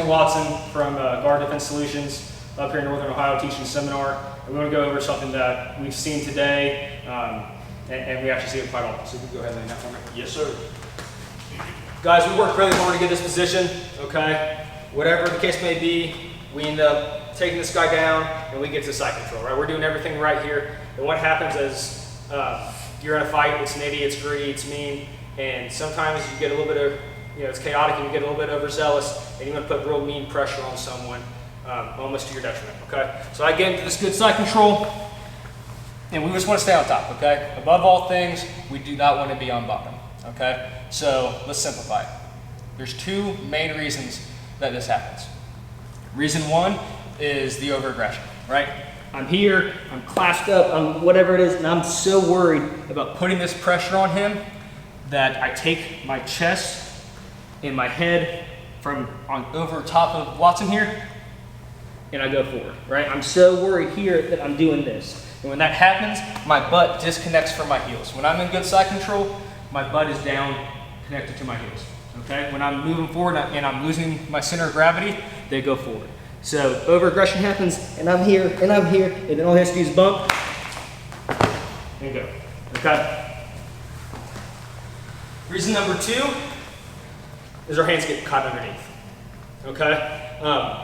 Anthony Watson from Guard Defense Solutions up here in Northern Ohio teaching a seminar. And we're going to go over something that we've seen today, and we actually see it quite often. So you can go ahead and lay that for me. Yes, sir. Guys, we worked really hard to get this position, okay? Whatever the case may be, we end up taking this guy down and we get to side control, right? We're doing everything right here. And what happens is you're in a fight, it's nitty, it's gritty, it's mean, and sometimes you get a little bit of, it's chaotic and you get a little bit overzealous and you want to put real mean pressure on someone, almost to your detriment, okay? So I get into this good side control and we just want to stay on top, okay? Above all things, we do not want to be on bottom, okay? So let's simplify it. There's two main reasons that this happens. Reason one is the overaggression, right? I'm here, I'm clasped up, I'm whatever it is, and I'm so worried about putting this pressure on him that I take my chest and my head from over top of Watson here, and I go forward, right? I'm so worried here that I'm doing this. And when that happens, my butt disconnects from my heels. When I'm in good side control, my butt is down, connected to my heels, okay? When I'm moving forward and I'm losing my center of gravity, they go forward. So overaggression happens, and I'm here, and then all he has to do is bump, and go, okay? Reason number two is our hands get caught underneath, okay?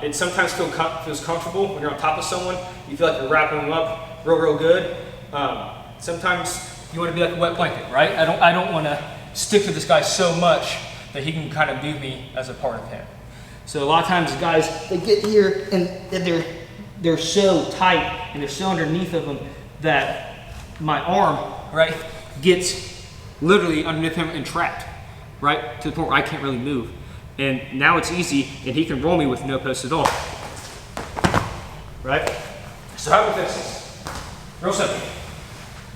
It sometimes feels comfortable when you're on top of someone. You feel like you're wrapping them up real good. Sometimes you want to be like a wet blanket, right? I don't want to stick to this guy so much that he can kind of view me as a part of him. So a lot of times guys, they get here and they're so tight and they're so underneath of them that my arm, right, gets literally underneath him and trapped, right, to the point where I can't really move. And now it's easy and he can roll me with no post at all, right? So how do we fix this? Real simple.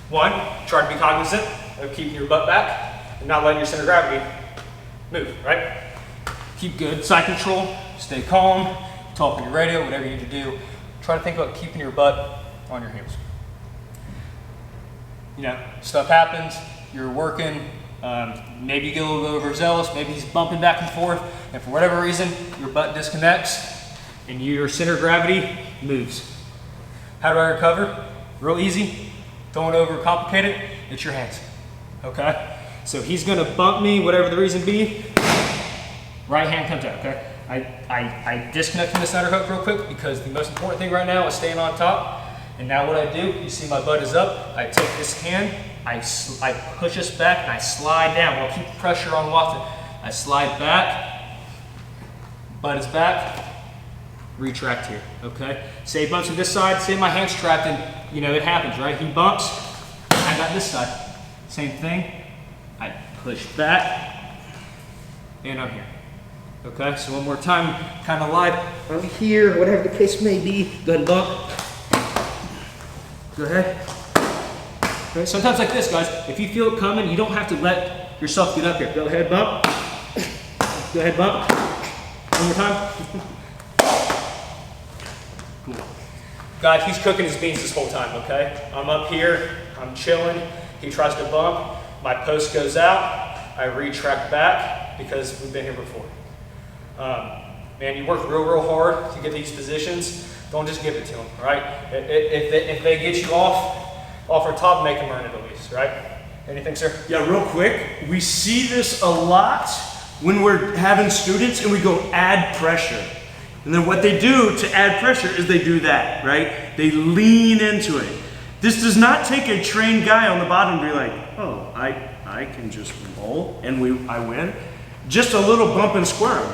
One, try to be cognizant of keeping your butt back and not letting your center of gravity move, right? Keep good side control, stay calm, talk on your radio, whatever you need to do. Try to think about keeping your butt on your heels. Stuff happens, you're working, maybe you get a little bit overzealous, maybe he's bumping back and forth, and for whatever reason, your butt disconnects and your center of gravity moves. How do I recover? Real easy. Don't overcomplicate it, it's your hands, okay? So he's gonna bump me, whatever the reason be, right hand comes out, okay? I disconnect from the center hook real quick because the most important thing right now is staying on top. And now what I do, you see my butt is up, I take this hand, I push us back and I slide down. I'll keep pressure on Watson. I slide back, butt is back, retract here, okay? Say he bumps to this side, say my hand's trapped and it happens, right? He bumps, I got this side. Same thing, I push back, and I'm here. Okay, so one more time, kind of live. I'm here, whatever the case may be. Go ahead and bump. Go ahead. Okay, sometimes like this, guys, if you feel it coming, you don't have to let yourself get up here. Go ahead, bump. Go ahead, bump. One more time. Cool. Guys, he's cooking his beans this whole time, okay? I'm up here, I'm chilling. He tries to bump, my post goes out, I retract back because we've been here before. Man, you work real hard to get these positions. Don't just give it to them, right? If they get you off our top, make them earn it at least, right? Anything, sir? Yeah, real quick. We see this a lot when we're having students and we go add pressure. And then what they do to add pressure is they do that, right? They lean into it. This does not take a trained guy on the bottom to be like, oh, I can just roll and I win. Just a little bump and squirm,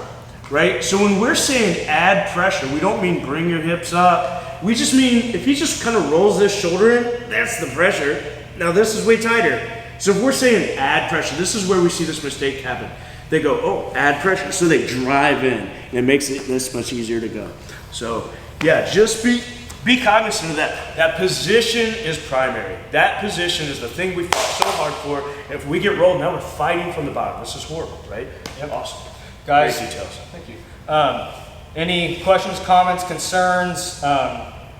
right? So when we're saying add pressure, we don't mean bring your hips up. We just mean if he just kind of rolls this shoulder in, that's the pressure. Now this is way tighter. So if we're saying add pressure, this is where we see this mistake happen. They go, oh, add pressure. So they drive in and it makes it this much easier to go. So yeah, just be cognizant of that. That position is primary. That position is the thing we fought so hard for. If we get rolled, now we're fighting from the bottom. This is horrible, right? Yep. Awesome. Guys, great details. Thank you. Any questions, comments, concerns,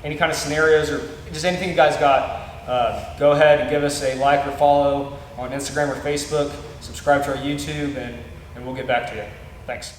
any kind of scenarios, or just anything you guys got, go ahead and give us a like or follow on Instagram or Facebook. Subscribe to our YouTube, and we'll get back to you. Thanks.